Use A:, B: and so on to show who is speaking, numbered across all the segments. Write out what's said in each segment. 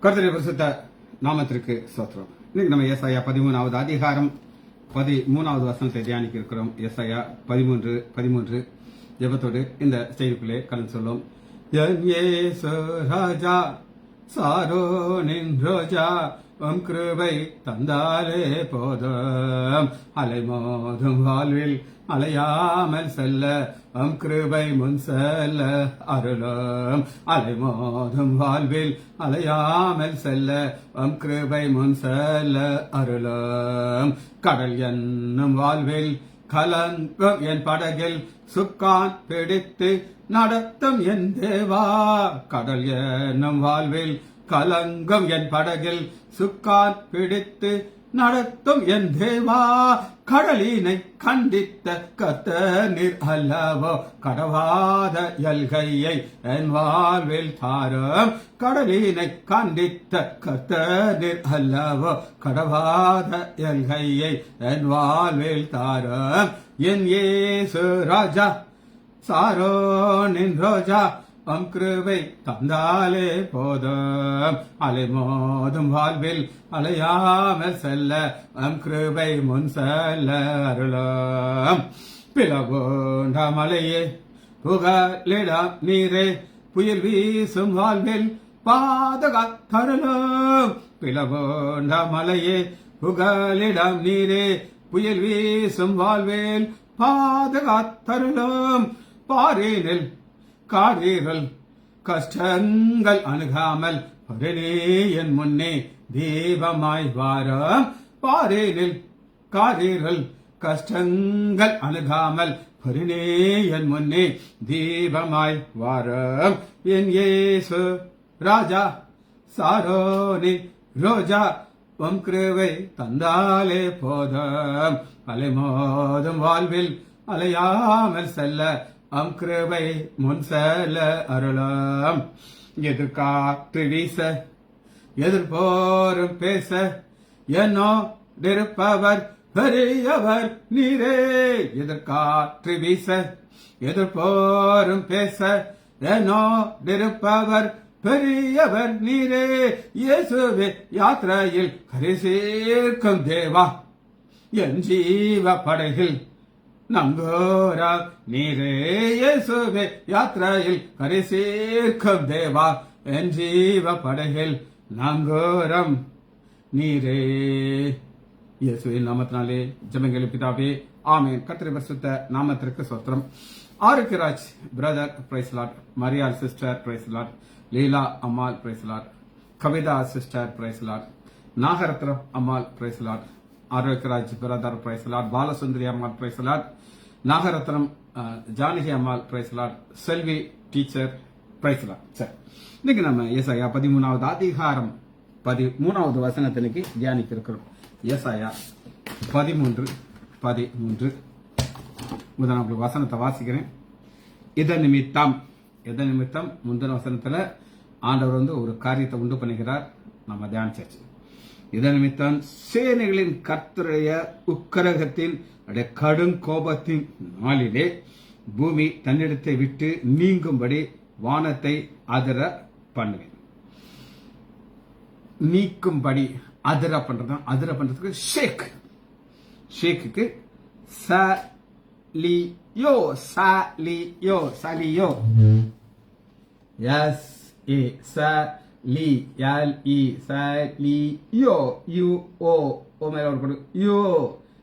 A: கர்த்தருடைய பரிசுத்த நாமத்திற்கு ஸ்தோத்திரம். இன்னைக்கு நம்ம ஏசாயா 13வது அதிகாரம் 13வது வசனத்தை தியானிக்க இருக்கிறோம். ஏசாயா 13 ஜெபத்தோடு இந்த செய்திக்குள்ளே கலந்து சொல்லும். என் இயேசு ராஜா சாரோனின் ரோஜா உம் கிருபை தந்தாலே போதும். அலைமோதும் வாழ்வில் அலையாமல் செல்ல உம் கிருபை முன் செல்ல அருளும். அலைமோதும் வாழ்வில் அலையாமல் செல்ல உம் கிருபை முன் செல்ல அருளும். கடல் என்னும் வாழ்வில் கலங்கும் என் படகில் சுக்கான் பிடித்து நடத்தும் என் தேவா. கடல் என்னும் வாழ்வில் கலங்கும் என் படகில் சுக்கான் பிடித்து நடத்தும் என் தேவா. கடலினை கண்டித்த கர்த்தர் நீர் அல்லவோ, கடவாத எல்கையை என் வாழ்வில் தாரும். கடலினை கண்டித்த கர்த்தர் நீர் அல்லவோ, கடவாத எல்கையை என் வாழ்வில் தாரும். என் இயேசு ராஜா சாரோனின் ரோஜா உம் கிருபை தந்தாலே போதும். அலைமோதும் வாழ்வில் அலையாமல் செல்ல உம் கிருபை முன் செல்ல அருளும். பிளவுண்ட மலையே புகலிடம் நீரே புயல் வீசும் வாழ்வில் பாதுகாத்தருளும். பிளவுண்ட மலையே புகலிடம் நீரே புயல் வீசும் வாழ்வில் பாதுகாத்தருளும். பாரினில் காரீரல் கஷ்டங்கள் அணுகாமல் பரணி என் முன்னே தீபமாய் வாரம். பாரினில் காரீரல் கஷ்டங்கள் அணுகாமல் பரணி என் முன்னே தீபமாய் வாரம். என் இயேசு ராஜா சாரோனி ரோஜா உம் கிருபை தந்தாலே போதும். அலைமோதும் வாழ்வில் அலையாமல் செல்ல உம் கிருபை முன் செல்ல அருளாம். எதிர்காற்று வீச எதிர்போரும் பேச என்னோடிருப்பவர் பெரியவர் நீரே. எதிர்காற்று வீச எதிர்போரும் பேச என்னோடிருப்பவர் பெரியவர் நீரே. இயேசுவே யாத்திரையில் கரை சேர்க்கும் தேவா, என் ஜீவ படகில் நங்கோரா நீரே. இயேசுவே யாத்திரையில் கரை சேர்க்கும் தேவா, என் ஜீவ படகில் நங்கோரம் நீரே. இயேசுவின் நாமத்தினாலே ஜெபங்கள் பிதாவே, ஆமென். கர்த்தருடைய பரிசுத்த நாமத்திற்கு ஸ்தோத்திரம். Arokiaraj brother praise Lord, Mariyal sister praise Lord, Leela Ammal praise Lord, Kavitha sister praise Lord, Nagarathnam Ammal praise Lord, Arokiaraj brother praise Lord, Balasundari Ammal praise Lord, Nagarathnam Janaki Ammal praise Lord, Selvi teacher praise Lord. சரி, இன்னைக்கு நம்ம ஏசாயா 13வது அதிகாரம் 13வது வசனத்திற்கு தியானிக்க இருக்கிறோம். ஏசாயா 13 முதல் வசனத்தை வாசிக்கிறேன். இதன் நிமித்தம் முந்தின வசனத்துல ஆண்டவர் ஒரு காரியத்தை உண்டு பண்ணுகிறார், நம்ம தியானிச்சாச்சு. இதன் நிமித்தம் சேனைகளின் கர்த்தருடைய உக்கிரகத்தின் கடும் கோபத்தின் நாளிலே பூமி தன்னிடத்தை விட்டு நீங்கும்படி வானத்தை அதிர பண்ணுவேன். நீக்கும்படி அதிர பண்றதுதான். அதிர பண்றதுக்கு ஷேக்குக்கு சலியோ எஸ் ஏ சலி எல் இ சலியோ யூ ஓ மேல ஒரு யோ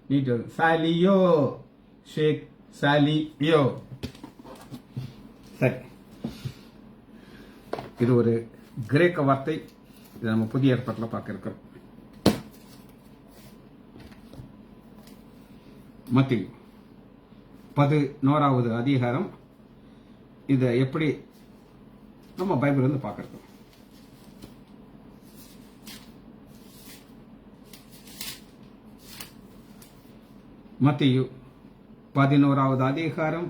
A: நீட் சலியோ ஷேக் சலியோ. சரி, இது ஒரு கிரேக்க வார்த்தை. இதை நம்ம புதிய ஏற்பாட்டில் பார்க்க இருக்கிறோம். மத்தேயு 11வது அதிகாரம். இதை எப்படி நம்ம பைபிள் வந்து பார்க்கிறோம். மத்தேயு 11வது அதிகாரம்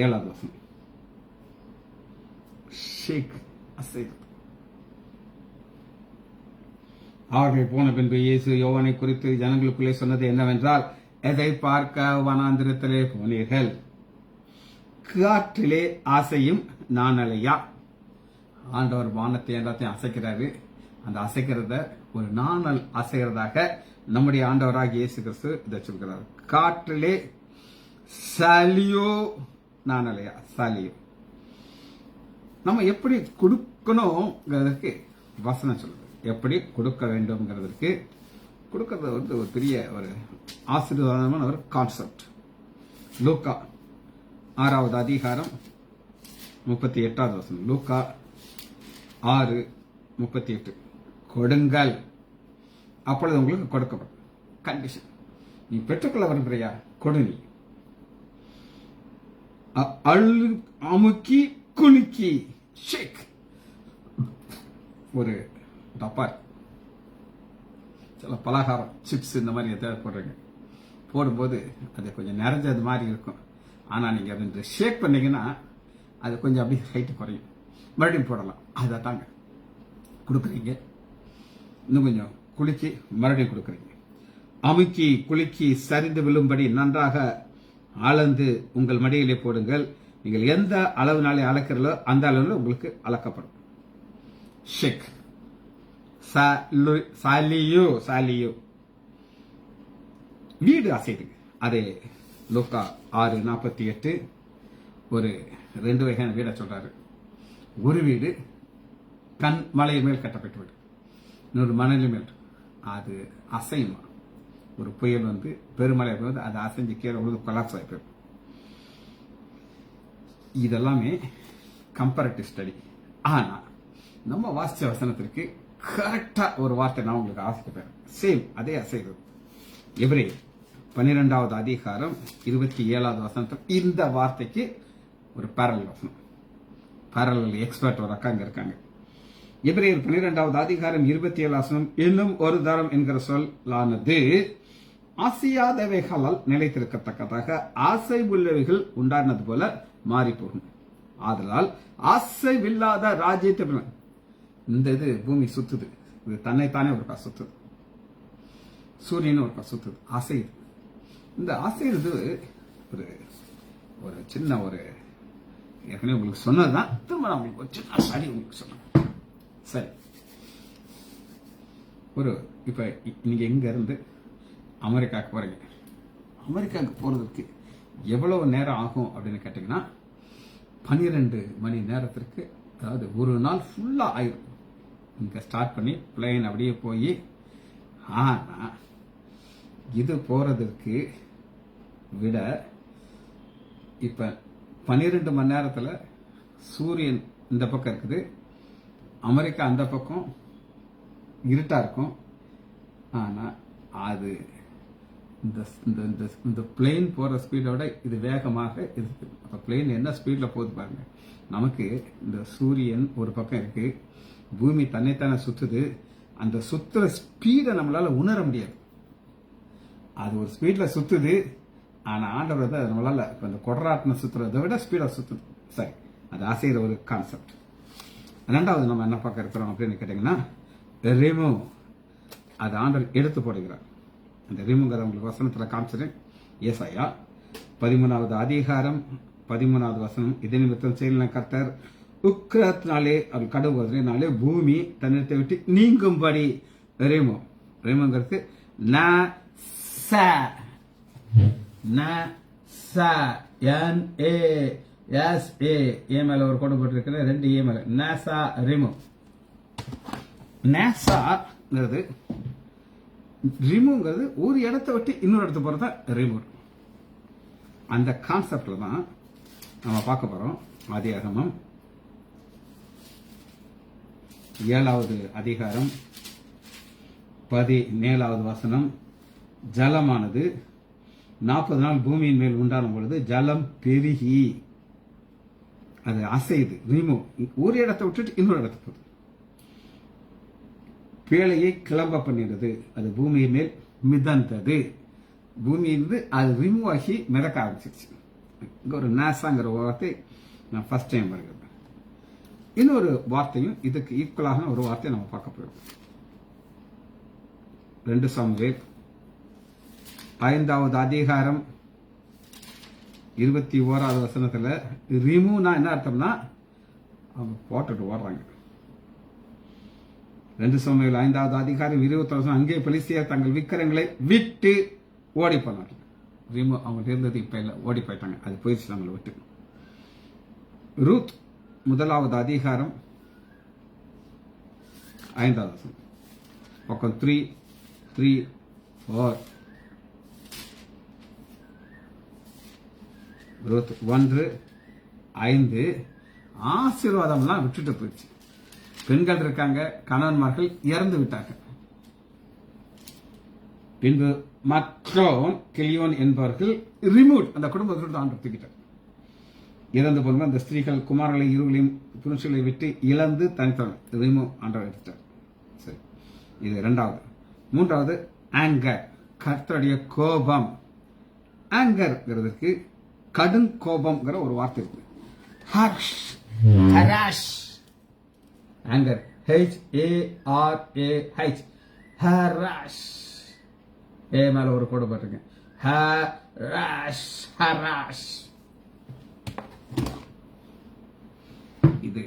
A: 7வது வசனம். அவர்கள் போன பின்பு இயேசு யோவானை குறித்து ஜனங்களுக்குள்ளே சொன்னது என்னவென்றால், எதை பார்க்க வனாந்திரத்திலே போனீர்கள்? காற்றிலே ஆசையும் நாணலையா? ஆண்டவர் வானத்தை எல்லாத்தையும் அசைக்கிறாரு. அந்த அசைக்கிறத ஒரு நாணல் அசைகிறதாக நம்முடைய ஆண்டவராக இயேசு கிறிஸ்து இதை சொல்கிறார். காற்றிலே சாலியோ நாணலையா சாலியோ. நம்ம எப்படி கொடுக்கணுங்கிறதுக்கு வசனம் சொல்லுது. எப்படி கொடுக்க வேண்டும்ங்கிறதுக்கு கொடுக்கறது ஒரு பெரிய ஒரு ஆசீர்வாதமான ஒரு கான்செப்ட். லூக்கா 6வது அதிகாரம் 38வது வசனம். லூக்கா 6:38. கொடுங்கள், அப்பொழுது உங்களுக்கு கொடுக்கப்படும். கண்டிஷன், நீ பெற்றுக்கொள்ள விரும்புறியா? கொடு. நீ அமுக்கி குலுக்கி ஷேக். ஒரு டப்பா சில பலகாரம் சிப்ஸ் இந்த மாதிரி எதாவது போடுறீங்க. போடும்போது அது கொஞ்சம் நிறைஞ்சது மாதிரி இருக்கும். ஆனால் நீங்கள் அதை ஷேக் பண்ணீங்கன்னா அது கொஞ்சம் அப்படியே ஹைட்டு குறையும். மறுபடியும் போடலாம். அதை தாங்க கொடுக்குறீங்க. இன்னும் கொஞ்சம் குலுக்கி மறுபடியும் கொடுக்குறீங்க. அமுக்கி குலுக்கி சரிந்து விழும்படி நன்றாக அளந்து உங்கள் மடியிலே போடுங்கள். நீங்கள் எந்த அளவுனாலே அளக்கிறீர்களோ அந்த அளவில் உங்களுக்கு அளக்கப்படும். ஷேக். சாலியோ சாலியோ. வீடு அசைதுங்க. அதே லூக்கா 6:48 ஒரு 2 வகையான வீடை சொல்றாரு. ஒரு வீடு கண் மலையின் மேல் கட்டப்பட்டு வீடு, இன்னொரு மணலின் மேல். அது அசையுமா? ஒரு புயல் வந்து பெருமழை போது அது அசைஞ்சு கீழே உழுது கொலாப்ஸ் ஆகி போயிடும். இதெல்லாமே கம்பேரிட்டிவ் ஸ்டடி. ஆனா நம்ம வாசிச்ச வசனத்திற்கு கரெக்டா ஒரு வார்த்தை நான் உங்களுக்கு ஆசைப்பேன். சேம் அதே அசைது. எபிரேயர் 12வது அதிகாரம் 27வது வசனத்தில் இந்த வார்த்தைக்கு ஒரு பேரலல் வசனம். பேரலல் எக்ஸ்பர்ட் ஒரு அக்கா இங்க இருக்காங்க. எபிரேயர் 12வது அதிகாரம் 27 வசனம். இன்னும் ஒரு தரம் என்கிற சொல்லானது அசையாதவைகளால் நிலைத்திருக்கத்தக்கதாக ஆசை உள்ளவைகள் உண்டானது போல மாறி போகும். ஆதலால் ஆசைவில்லாத ராஜ்யத்தை, இந்த இது பூமி சுத்துது, இது தன்னைத்தானே ஒரு சுத்துது, சூரியனும் ஒரு சுத்துது, அசையுது. இந்த அசைறது ஒரு ஒரு சின்ன ஒரு ஏற்கனவே உங்களுக்கு சொன்னதுதான். திரும்ப நான் உங்களுக்கு ஒரு சின்ன ஸ்டடி உங்களுக்கு சொன்னேன். சரி, ஒரு இப்ப நீங்க எங்க இருந்து அமெரிக்காவுக்கு போறீங்க. அமெரிக்காவுக்கு போறதுக்கு எவ்வளவு நேரம் ஆகும் அப்படின்னு கேட்டீங்கன்னா 12 மணி நேரத்திற்கு, அதாவது ஒரு நாள் ஃபுல்லா ஆயிரும். இங்க ஸ்டார்ட் பண்ணி பிளைன் அப்படியே போய், ஆனா இது போறதுக்கு விட இப்ப 12 மணி நேரத்துல சூரியன் இந்த பக்கம் இருக்குது, அமெரிக்கா அந்த பக்கம் இருட்டா இருக்கும். ஆனா அது இந்த பிளேன் போற ஸ்பீடோட இது வேகமாக இருக்கு. அப்ப பிளேன் என்ன ஸ்பீட்ல போகுது பாருங்க. நமக்கு இந்த சூரியன் ஒரு பக்கம் இருக்கு, பூமி தன்னைத்தானே சுத்துது. அந்த சுத்துற ஸ்பீடை நம்மளால உணர முடியாது. அது ஒரு ஸ்பீட்ல சுத்துது. ஆனா ஆண்டவர் தான் நம்மளால இப்ப இந்த கொடராட்டின சுத்துறதை விட ஸ்பீடா சுத்துது. சரி, அது அசைகிற ஒரு கான்செப்ட். ரெண்டாவது நம்ம என்ன பார்க்க இருக்கிறோம் அப்படின்னு கேட்டீங்கன்னா ரிமூவ். அது ஆண்டவர் எடுத்து போடுகிறார். அந்த ரிமூவ்ங்கிற உங்களுக்கு வசனத்துல காமிச்சிருக்கேன். ஏசாயா 13வது அதிகாரம் 13வது வசனம். இதே நிமித்தம் செயலின கர்த்தர் உக்கிரத்தினாலே அவள் கடுவதனாலே பூமி தன்னிடத்தை விட்டு நீங்கும்படி ரிமூவ். ரிமூவ்ங்கிறது ஏ மேல ஒரு கோடு போட்டிருக்கிற 2 ஏ மேல நாசா ரிமூவ். நாசாங்கிறது ரிமூவ்ங்கிறது ஒரு இடத்தை விட்டு இன்னொரு இடத்துக்கு போறதா ரிமூவ். அந்த கான்செப்ட்ல தான் நம்ம பார்க்க போறோம். ஆதியாகமம் 7வது அதிகாரம் 17வது வசனம். ஜலமானது 40 நாள் பூமியின் மேல் உண்டான பொழுது ஜலம் பெருகி அது அசைது. ரிமூவ், ஒரு இடத்தை விட்டுட்டு இன்னொரு இடத்துக்கு போகுது. பேழையை கிளம்ப பண்ணிடுது. அது பூமியின் மேல் மிதந்தது. பூமியிலிருந்து அது ரிமூவ் ஆகி மிதக்க ஆரம்பிச்சிருச்சு. இங்க ஒரு நாசாங்கிற வார்த்தை நான் ஃபர்ஸ்ட் டைம் வருகிறது. இன்னொரு வார்த்தையும் இதுக்கு ஈக்குவலாக ஒரு வார்த்தையை நம்ம பார்க்க போறோம். 2 சாமுவேல் 5வது அதிகாரம் 21வது வசனத்துல ரிமூவ்னா என்ன அர்த்தம்னா அவங்க போட்டுட்டு ஓடுறாங்க. 2 சாமுவேல் 5வது அதிகாரம் 20 அங்கே பெலிஸ்தியர் தங்கள் விக்கிரங்களை விட்டு ஓடி போனார்கள். அவங்க இருந்தது இப்ப இல்ல, ஓடி போயிட்டாங்க. அது போயிடுச்சு நம்மளை விட்டு. ரூத் 1வது அதிகாரம் 5வது வசனம் பக்கம் 3, 4. ரூத் 1:5 ஆசீர்வாதம்லாம் விட்டுட்டு போயிடுச்சு. பெண்கள் இருக்காங்க, கணவன்மார்கள் இறந்து விட்டார்கள். பின்பு மற்றோன் கிளியோன் என்பவர்கள் ரிமூவ், அந்த குடும்பத்தோடு ஆண்டு தூக்கிட்டார். இறந்து போன அந்த ஸ்திரீகள் குமாரர்களை இருவர்களையும் புருஷர்களை விட்டு இழந்து தனித்தவன் ரிமூவ் ஆண்டவர் எடுத்தார். சரி, இது 2வது. 3வது ஆங்கர், கர்த்தருடைய கோபம். ஆங்கர்ங்கிறதுக்கு கடும் கோபம்ங்கிற ஒரு வார்த்தை இருக்கு. ஹர்ஷ், ஹராஷ். ஆங்கர் HARAH, ஹராஷ். ஏ மேல ஒரு கோடு போட்டிருக்கேன். ஹராஷ், ஹராஷ். இது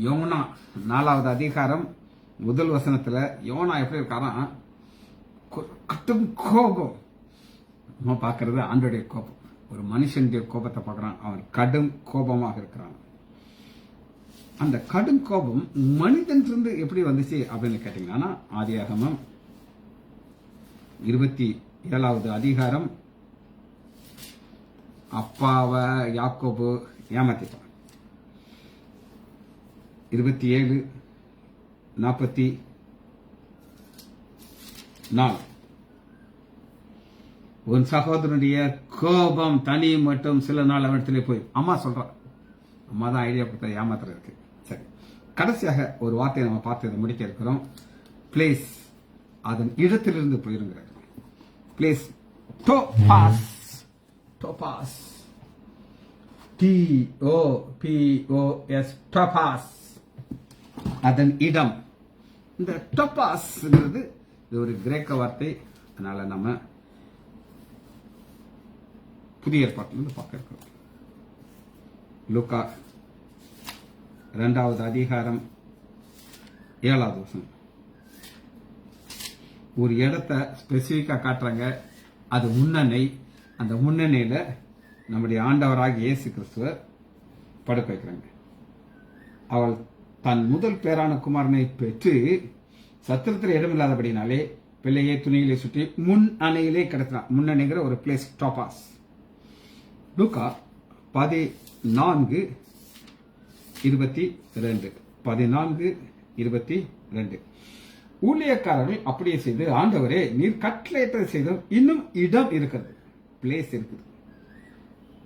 A: யோனா 4வது அதிகாரம் 1 வசனத்துல யோனா எப்படி இருக்காராம்? கடும் கோபம். நம்ம பார்க்கறது ஆண்டோடைய கோபம். ஒரு மனுஷனுடைய கோபத்தை பார்க்கறான், அவன் கடும் கோபமாக இருக்கிறான். அந்த கடும் கோபம் மனிதன் இருந்து எப்படி வந்துச்சு அப்படின்னு கேட்டீங்கன்னா, ஆதியாகமம் 27வது அதிகாரம் அப்பாவை யாக்கோபு ஏமாத்திட்டான். 27:44 உன் சகோதரனுடைய கோபம் தனி மட்டும் சில நாள் அவனிடத்திலே போய். அம்மா சொல்றான், அம்மா தான் ஐடியா கொடுத்த ஏமாத்திர இருக்கு. சரி, கடைசியாக ஒரு வார்த்தையை நம்ம பார்த்து இதை முடிக்க இருக்கிறோம். பிளேஸ், அதன் இடத்திலிருந்து போயிருங்கிறார். Place topos, topos, TOPOS, topos, அதன் இடம். இந்த டோபாஸ்ங்கிறது இது ஒரு கிரேக்க வார்த்தை. அதனால நம்ம புதிய ஏற்பாட்டிலிருந்து பார்க்க இருக்கிறோம். லூக்கா 2வது அதிகாரம் 7வது வசனம். ஒரு இடத்தை ஸ்பெசிபிக்கா காட்டுறாங்க. அது முன்னணை. அந்த முன்னணியில நம்முடைய ஆண்டவராகிய இயேசு கிறிஸ்துவை படுக்க வைக்கிறாங்க. அவள் தன் முதல் பேரான குமாரனை பெற்று சத்திரத்தில் இடமில்லாதபடினாலே பிள்ளையை துணிகளை சுற்றி முன் அணையிலே கிடத்தினார். முன்னணிங்கிற ஒரு பிளேஸ் டோபாஸ். லூக்கா 14:22 14:22 ஊழியக்காரர்கள் அப்படியே செய்து, ஆண்டவரே நீர் கட்டளையிட்டதை செய்தோம், இன்னும் இடம் இருக்கிறது, பிளேஸ் இருக்குது,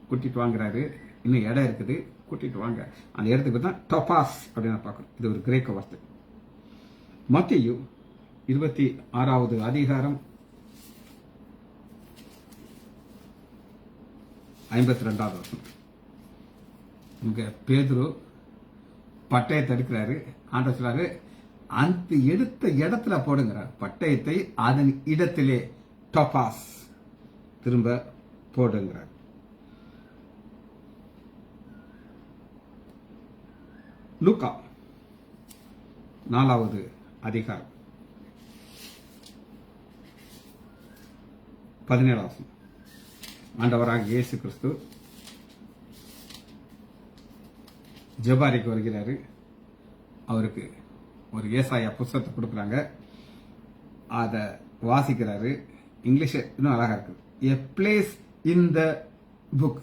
A: கூட்டிட்டு வாங்குறாரு. இன்னும் இடம் இருக்குது, கூட்டிட்டு வாங்க. அந்த இடத்துக்கு தான் டோபாஸ் அப்படின்னு பார்க்கணும். இது ஒரு கிரேக்க வார்த்தை. மத்தேயு 26வது அதிகாரம் 52வது வசனம். இங்க பேதுரு பட்டயத்தை எடுக்கிறாரு. ஆண்டவர் சொல்றாரு, அந்த எடுத்த இடத்துல போடுங்கிறார் பட்டயத்தை, அதன் இடத்திலே டோபாஸ் திரும்ப போடுங்கிறார். லூக்கா 4வது அதிகாரம் 17வது வசனம். ஆண்டவராக இயேசு கிறிஸ்து ஜெபாரிக்கு வருகிறாரு. அவருக்கு ஒரு ஏசாயா புத்தகத்தை கொடுக்குறாங்க. அதை வாசிக்கிறாரு. இங்கிலீஷ் இன்னும் அழகா இருக்குது. எ பிளேஸ் இன் த புக்.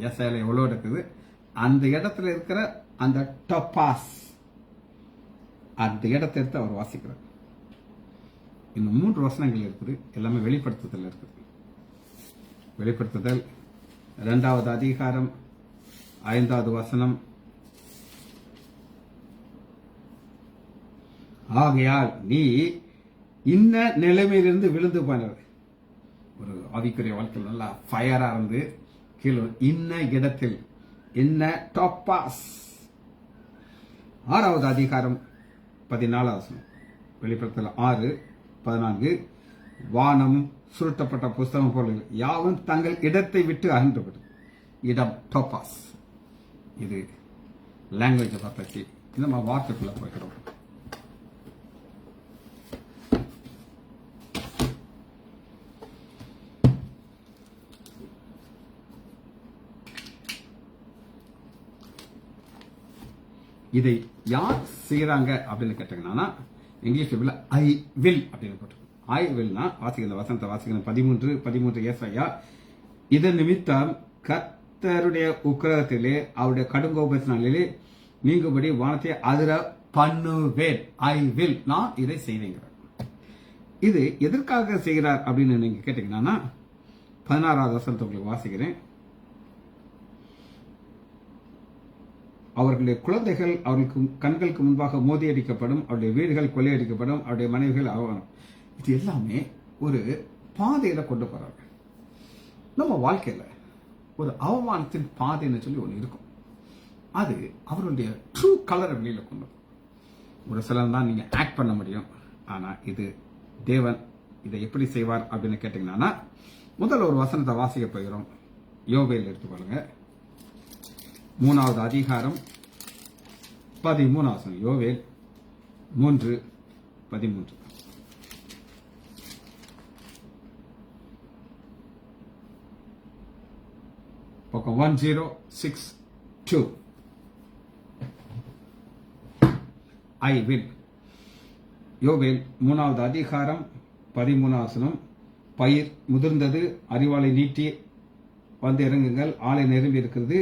A: ஏசாயால எவ்வளோ இருக்குது, அந்த இடத்துல இருக்கிற அந்த டோபாஸ், அந்த இடத்தை எடுத்து அவர் வாசிக்கிறார். இன்னும் 3 வசனங்கள் இருக்குது. எல்லாமே வெளிப்படுத்துதல் இருக்குது. வெளிப்படுத்துதல் 2வது அதிகாரம் 5வது வசனம். ஆகையால் நீ இன்ன நிலைமையிலிருந்து விழுந்து போனது. ஒரு ஆவிக்குரிய வாழ்க்கையில் நல்லா ஃபயரா இருந்து கீழே இன்ன இடத்தில், இன்ன டோபாஸ். 6வது அதிகாரம் 14வது வசனம். வெளிப்படுத்தல் 6:14 வானம் சுருட்டப்பட்ட புஸ்தகம் போல யாவும் தங்கள் இடத்தை விட்டு அகன்றப்படும். இடம் டோபாஸ். இது லாங்குவேஜை பார்த்தாச்சு. நம்ம வார்த்தைக்குள்ள போய்கிறோம். இதை யார் செய்யறாங்க அப்படின்னு கேட்டீங்கன்னா இங்கிலீஷ் பைபிள்ல ஐ வில் அப்படின்னு போட்டு ஐ வில்னா வாசிக்கிற வசனத்தை வாசிக்கிற 13 ஏசாயா இதன் நிமித்தம் கர்த்தருடைய உக்கிரகத்திலே அவருடைய கடுங்கோபத்தினாலே நீங்கும்படி வானத்தை அதிர பண்ணுவேன். ஐ வில், நான் இதை செய்வேங்க. இது எதற்காக செய்கிறார் அப்படின்னு நீங்க கேட்டீங்கன்னா 16வது வசனத்தை உங்களுக்கு வாசிக்கிறேன். அவர்களுடைய குழந்தைகள் அவர்களுக்கு கண்களுக்கு முன்பாக மோதியடிக்கப்படும், அவருடைய வீடுகள் கொள்ளையடிக்கப்படும், அவருடைய மனைவிகள் அவமானம். இது எல்லாமே ஒரு பாதையில கொண்டு போறாங்க. நம்ம வாழ்க்கையில ஒரு அவமானத்தின் பாதைன்னு சொல்லி ஒன்று இருக்கும். அது அவருடைய ட்ரூ கலரை வெளியில கொண்டு வரும். ஒரு சிலர் தான் நீங்க ஆக்ட் பண்ண முடியும். ஆனா இது தேவன் இதை எப்படி செய்வார் அப்படின்னு கேட்டீங்கன்னா முதல்ல ஒரு வசனத்தை வாசிக்க போகிறோம். யோபேல் எடுத்துக்கொள்ளுங்க. 3வது அதிகாரம் 13வது வசனம். யோவேல் 3:13. பக்கம் 1062. I will. யோவேல் 3வது அதிகாரம் 13வது வசனம். பயிர் முதிர்ந்தது, அறிவாளை நீட்டி வந்து இறங்குங்கள், ஆலை நிரம்பி இருக்கிறது,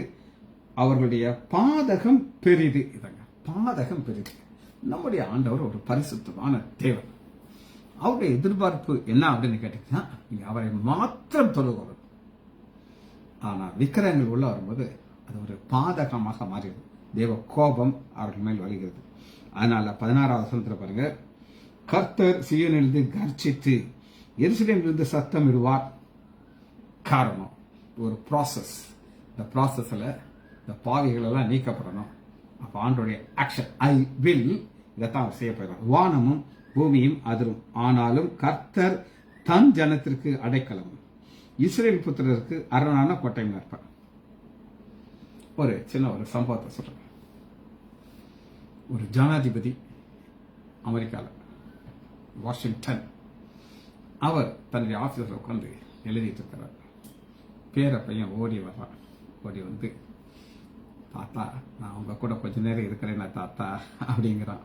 A: அவர்களுடைய பாதகம் பெரிது. இதாங்க பாதகம் பெரிது. நம்முடைய ஆண்டவர் ஒரு பரிசுத்தமான தேவன். அவருடைய எதிர்பார்ப்பு என்ன அப்படின்னு கேட்டீங்கன்னா நீங்க அவரை மாத்திரம் தொழுகிறோம். ஆனா விக்கிரகங்கள் உள்ள வரும்போது அது ஒரு பாதகமாக மாறிடுது. தேவ கோபம் அவர்கள் மேல் வருகிறது. அதனால 16வது வசனத்துல பாருங்க, கர்த்தர் சீயோனிலிருந்து கர்ஜித்து எருசலேமிலிருந்து சத்தம் இடுவார். காரணம் ஒரு ப்ராசஸ். இந்த ப்ராசஸ்ல இந்த பாவிகள் எல்லாம் நீக்கப்படணும். அப்ப ஆண்டோடைய ஆக்ஷன் ஐ வில் இதைத்தான் அவர் செய்ய போகிறார். வானமும் பூமியும் அதிரும், ஆனாலும் கர்த்தர் தன் ஜனத்திற்கு அடைக்கலம், இஸ்ரேல் புத்திரருக்கு அரணான கோட்டையும் இருப்பார். ஒரு சின்ன ஒரு சம்பவத்தை சொல்றேன். ஒரு ஜனாதிபதி அமெரிக்காவில் வாஷிங்டன், அவர் தன்னுடைய ஆபீஸ்ல உட்காந்து எழுதிட்டு இருக்கிறார். பேர பையன் ஓடி வர்றான். ஓடி வந்து, தாத்தா நான் உங்க கூட கொஞ்ச நேரம் இருக்கிறேன்னா தாத்தா அப்படிங்கிறான்.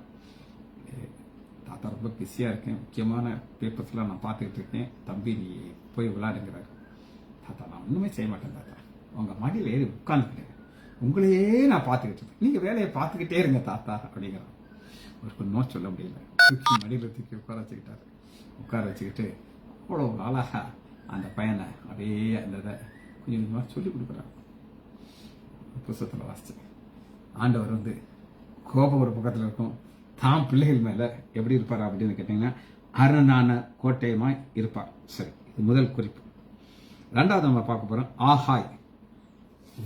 A: தாத்தா ரொம்ப பிஸியா இருக்கேன், முக்கியமான பேப்பர்ஸ்லாம் நான் பார்த்துக்கிட்டு இருக்கேன், தம்பி நீ போய் விளையாடுங்கிறாரு. தாத்தா நான் ஒண்ணுமே செய்ய மாட்டேன் தாத்தா, உங்க மடியில் ஏறி உட்காந்துக்கிறேன், உங்களையே நான் பார்த்துக்கிட்டு இருக்கேன், நீங்க வேலையை பார்த்துக்கிட்டே இருங்க தாத்தா அப்படிங்கிறான். அவருக்கு நோ சொல்ல முடியல. மடியில் தூக்கி உட்கார வச்சுக்கிட்டாரு. உட்கார வச்சுக்கிட்டு அவ்வளோ அழகா அந்த பையனை அப்படியே அந்த இதை கொஞ்சம் கொஞ்சமாக சொல்லி கொடுக்குறாரு. புத்தகத்தில் வாசிச்சு ஆண்டவர் வந்து கோபம் ஒரு பக்கத்தில் இருக்கும், தாம் பிள்ளைகள் மேல எப்படி இருப்பார் அப்படின்னு கேட்டீங்கன்னா அரணான கோட்டையமாய் இருப்பார். சரி, இது முதல் குறிப்பு. ரெண்டாவது நம்ம பார்க்க போறோம் ஆகாய்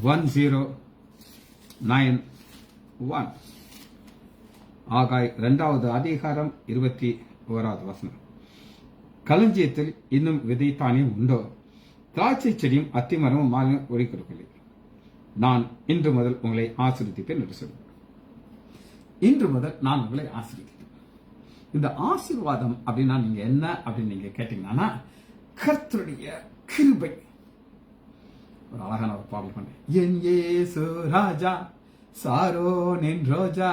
A: 1091. ஆகாய் 2வது அதிகாரம் 21வது வசனம். களஞ்சியத்தில் இன்னும் விதை தானியம் உண்டோ? திராட்சை செடியும் அத்திமரமும் மாலியம் ஒளி கொடுக்கவில்லை. நான் இன்று முதல் உங்களை ஆசீர்வதிப்பேன் என்று சொல்லுவேன். இன்று முதல் நான் உங்களை ஆசீர்வதிப்பேன். இந்த ஆசீர்வாதம் அப்படின்னா நீங்க என்ன அப்படின்னு நீங்க கேட்டீங்கன்னா கர்த்தருடைய கிருபை. ஒரு அழகான ஒரு பாடல் பண்ணேன். என் இயேசு ராஜா சாரோனின் ரோஜா,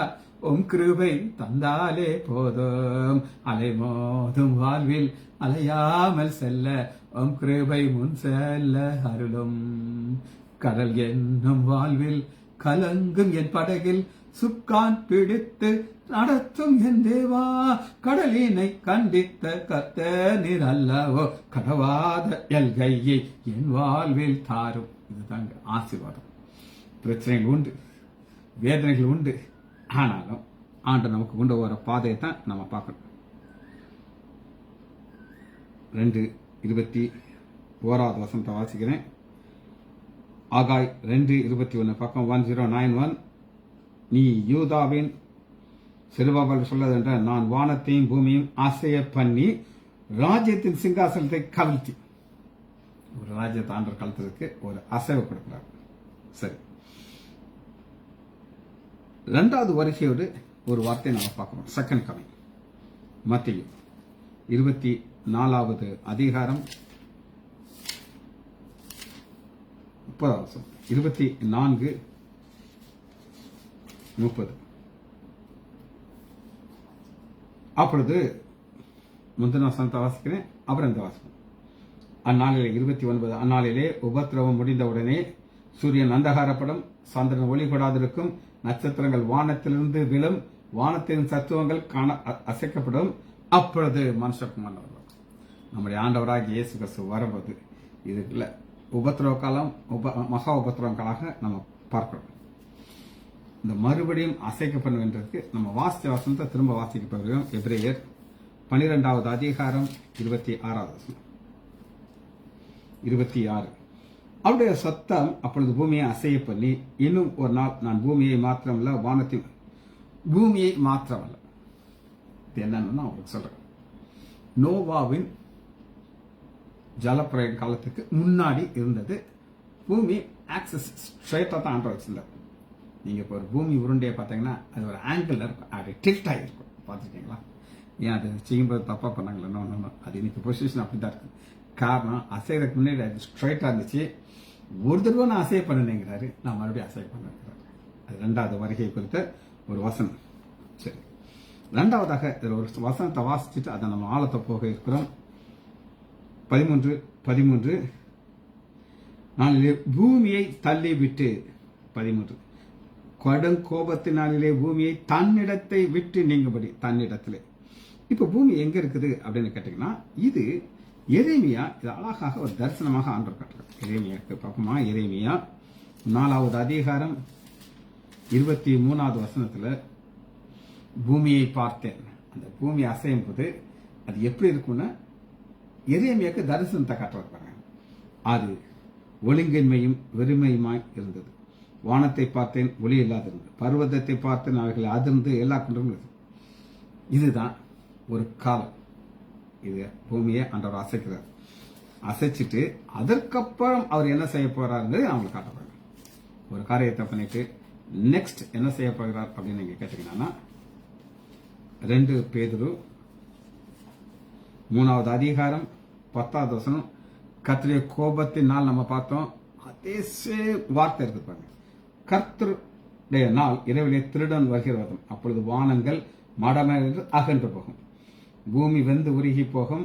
A: உம் கிருபை தந்தாலே போதும், அலை மோதும் வாழ்வில் அலையாமல் செல்ல உம் கிருபை முன் செல்ல அருளும். கடல் என்னும் வாழ்வில் கலங்கும் என் படகில் சுக்கான் பிடித்து நடத்தும் என் தேவா, கடலினை கண்டித்த கர்த்தர் நீர் அல்லவோ, கடவாத எல்கையை என் வாழ்வில் தாரும். இதுதாங்க ஆசீர்வாதம். பிரச்சனைகள் உண்டு, வேதனைகள் உண்டு, ஆனாலும் ஆண்டு நமக்கு கொண்டு வர பாதையை தான் நம்ம பார்க்கணும். 2:21 வசனத்தை வாசிக்கிறேன். ஆகாய் 2:21 பக்கம் 1091. நீ யூதாவின் செருபாபேல் சொல்லதென்ற நான் வானத்தையும் பூமியும் அசைய பண்ணி ராஜ்யத்தின் சிங்காசனத்தை கவிழ்த்தி. ஒரு ராஜ்யத்தை ஆண்டவர் கழுத்ததுக்கு ஒரு அசைவு கொடுக்கிறார். சரி, 2வது வருகையோடு ஒரு வார்த்தையை நம்ம பார்க்கணும். Second coming. மத்தேயு 24வது அதிகாரம் 30வது வசனம். 24:30. அப்பொழுது முந்தின வசனத்தை வாசிக்கிறேன், அப்புறம் இந்த வாசிக்கிறேன். அந்நாளிலே 29, அந்நாளிலே உபத்திரவம் முடிந்தவுடனே சூரியன் அந்தகாரப்படும், சந்திரன் ஒளிபடாதிருக்கும், நட்சத்திரங்கள் வானத்திலிருந்து விழும், வானத்தின் சத்துவங்கள் அசைக்கப்படும். அப்பொழுது மனுஷகுமாரன் வருவார். நம்முடைய ஆண்டவராகிய இயேசு கிறிஸ்து வரும்போது இதுக்குள்ள உபத்திரவ காலம், மகா உபத்திரவ காலாக நம்ம பார்க்கிறோம். இந்த மறுபடியும் அசைக்கப்படும் என்றதுக்கு நம்ம வாசித்த வசனத்தை திரும்ப வாசிக்க போகிறோம். எபிரேயர் 12வது அதிகாரம் 26வது வசனம். 26. அவருடைய சத்தம் அப்பொழுது பூமியை அசைய பண்ணி, இன்னும் ஒரு நாள் நான் பூமியை மாத்திரமல்ல வானத்தையும், பூமியை மாத்திரமல்ல, இது என்னன்னு நான் உங்களுக்கு சொல்றேன். நோவாவின் ஜலப்பிரய காலத்துக்கு முன்னாடி இருந்தது பூமி ஆக்சஸ் ஸ்ட்ரைட்டா தான் ஆண்ட வச்சிருந்தார். நீங்க இப்போ ஒரு பூமி உருண்டையை பார்த்தீங்கன்னா அது ஒரு ஆங்கிள் இருக்கும், அது டில்ட் ஆகிருக்கும். பார்த்துருக்கீங்களா? ஏன் அது செய்யும்போது தப்பா பண்ணாங்களா? இன்னொன்று அது இன்னைக்கு பொசிஷன் அப்படிதான் இருக்கு. காரணம் அசைறதுக்கு முன்னாடி அது ஸ்ட்ரைட்டா இருந்துச்சு. ஒரு தடவை நான் அசைய பண்ணினேங்கிறாரு, நான் மறுபடியும் அசைய பண்ணுறாரு. அது 2வது வருகை குறித்த ஒரு வசனம். சரி, 2வதாக இதில் ஒரு வசனத்தை வாசிச்சுட்டு அதை நம்ம ஆழத்தை போக இருக்கிறோம். 13 நாளிலே பூமியை தள்ளி விட்டு, 13 கடும் கோபத்தினாலே பூமியை தன்னிடத்தை விட்டு நீங்கும்படி, தன்னிடத்திலே. இப்ப பூமி எங்க இருக்குது அப்படின்னு கேட்டீங்கன்னா, இது எரேமியா, இது அழகாக ஒரு தரிசனமாக ஆண்டவர் காட்டுறார். எரேமியாக்கு பார்ப்போமா? எரேமியா 4வது அதிகாரம் 23வது வசனத்துல பூமியை பார்த்தேன். அந்த பூமி அசையும் போது அது எப்படி இருக்கும்னா, எரேமியாக்கு தரிசனத்தை காட்டுறாங்க. அது ஒழுங்கின்மையும் வெறுமையுமாய் இருந்தது. வானத்தை பார்த்தேன், ஒளி இல்லாதிருந்தது. பர்வதத்தை பார்த்தேன், அவைகளை அதிர்ந்து எல்லா கொண்டும். இதுதான் ஒரு காலம். இது பூமியை ஆண்டவர் அசைக்கிறார். அசைச்சிட்டு அதற்கப்புறம் அவர் என்ன செய்ய போறாருங்கிறது அவங்களுக்கு காட்ட போறாங்க. ஒரு காரியத்தை பண்ணிட்டு நெக்ஸ்ட் என்ன செய்ய போகிறார் அப்படின்னு நீங்க கேட்டீங்கன்னா, 2 பேதுரு 3வது அதிகாரம் 10வது வசனம். கர்த்தருடைய கோபத்தின் நாள் நம்ம பார்த்தோம். அதே வார்த்தை இருக்கு. கர்த்தருடைய நாள் இரவிலே திருடன் வருகிறதும், அப்பொழுது வானங்கள் மடமென்று அகன்று போகும், பூமி வெந்து உருகி போகும்,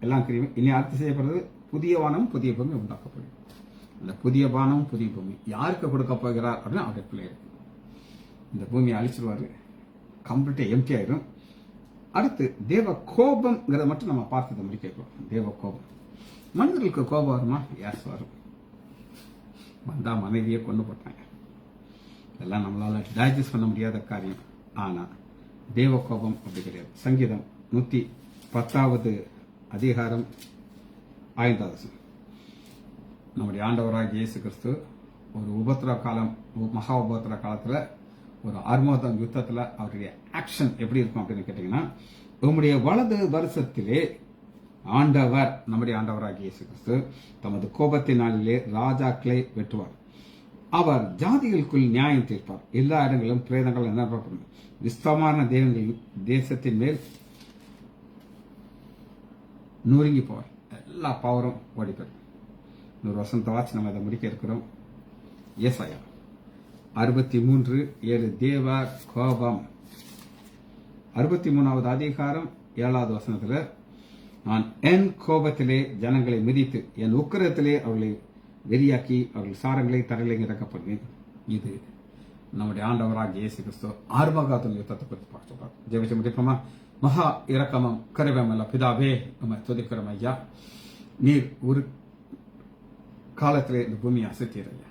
A: எல்லாம் கிரியும். இனி அடுத்து செய்யப்படுறது புதிய வானம் புதிய பூமி உண்டாக்கப்படும். அந்த புதிய வானம் புதிய பூமி யாருக்கு கொடுக்க போகிறார் அப்படின்னு அவருடைய பிள்ளைகள். இந்த பூமியை அழிச்சிருவாரு, கம்ப்ளீட்டா எம்டி ஆயிரும். அடுத்து தேவ கோபம்ங்கிறத மட்டும் நம்ம பார்த்ததை முடிக்கிறோம். தேவ கோபம், மனிதர்களுக்கு கோபம் வருமா? யாஸ் வரும். வந்தா மனைவியை கொண்டு போட்டாங்க. இதெல்லாம் நம்மளால டைஜஸ்ட் பண்ண முடியாத காரியம். ஆனா தேவ கோபம் அப்படி கிடையாது. சங்கீதம் 110வது அதிகாரம் 5வது வசனம். நம்முடைய ஆண்டவராகிய இயேசு கிறிஸ்து ஒரு உபத்திர காலம், மகா உபத்திர காலத்துல, ஒரு அர்மோதம் யுத்தத்துல அவருடைய ஆக்ஷன் எப்படி இருக்கும் அப்படின்னு கேட்டீங்கன்னா, உம்முடைய வலது வருஷத்திலே ஆண்டவர், நம்முடைய ஆண்டவராகிய இயேசு கிறிஸ்து தமது கோபத்தினாலே ராஜாக்களை வெட்டுவார். அவர் ஜாதிகளுக்குள் நியாயம் தீர்ப்பார். எல்லா இடங்களிலும் பிரேதங்கள் நிரப்பப்படும். விஸ்தமான தெய்வங்கள் தேசத்தின் மேல் நொறுங்கி போவார். எல்லா பவரும் ஓடிப்போம். 100 வசனத்தை வாசி நம்ம அதை முடிக்க இருக்கிறோம். ஏசாயா 63:7 தேவ கோபம். 63வது அதிகாரம் 7வது வசனத்துல, நான் என் கோபத்திலே ஜனங்களை மிதித்து என் உக்கிரத்திலே அவர்களை வெறியாக்கி அவர்கள் சாரங்களை தரையில இறக்கப்படுவேன். இது நம்முடைய ஆண்டவராகிய இயேசு கிறிஸ்து ஆர்மகாதம் யுத்தத்தை பற்றி பார்க்கலாம். ஜெபிச்சு முடிப்போமா? மகா இரக்கமும் கருவேமல்ல பிதாவே, நம்ம துதிக்கிறோம் ஐயா. நீர் ஒரு காலத்திலே இந்த பூமியை அசைத்தீர் ஐயா,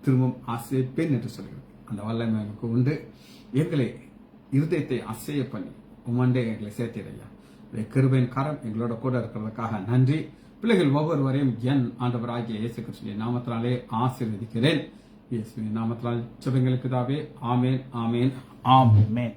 A: திரும்பவும் அசைப்பேன் என்று சொல்கிறது. அந்த வல்லமை எனக்கு உண்டு. எங்களை இருதயத்தை அசைய பண்ணி உமண்டே எங்களை சேர்த்தீர் ஐயா. கிருபையின் கரம் எங்களோட கூட இருக்கிறதுக்காக நன்றி. பிள்ளைகள் ஒவ்வொருவரையும் என் ஆண்டவராகிய இயேசு கிறிஸ்துவின் நாமத்தினாலே ஆசீர்வதிக்கிறேன். இயேசுவின் நாமத்தினால் ஜெபங்களுக்கு பிதாவே. ஆமேன், ஆமேன், ஆமேன்.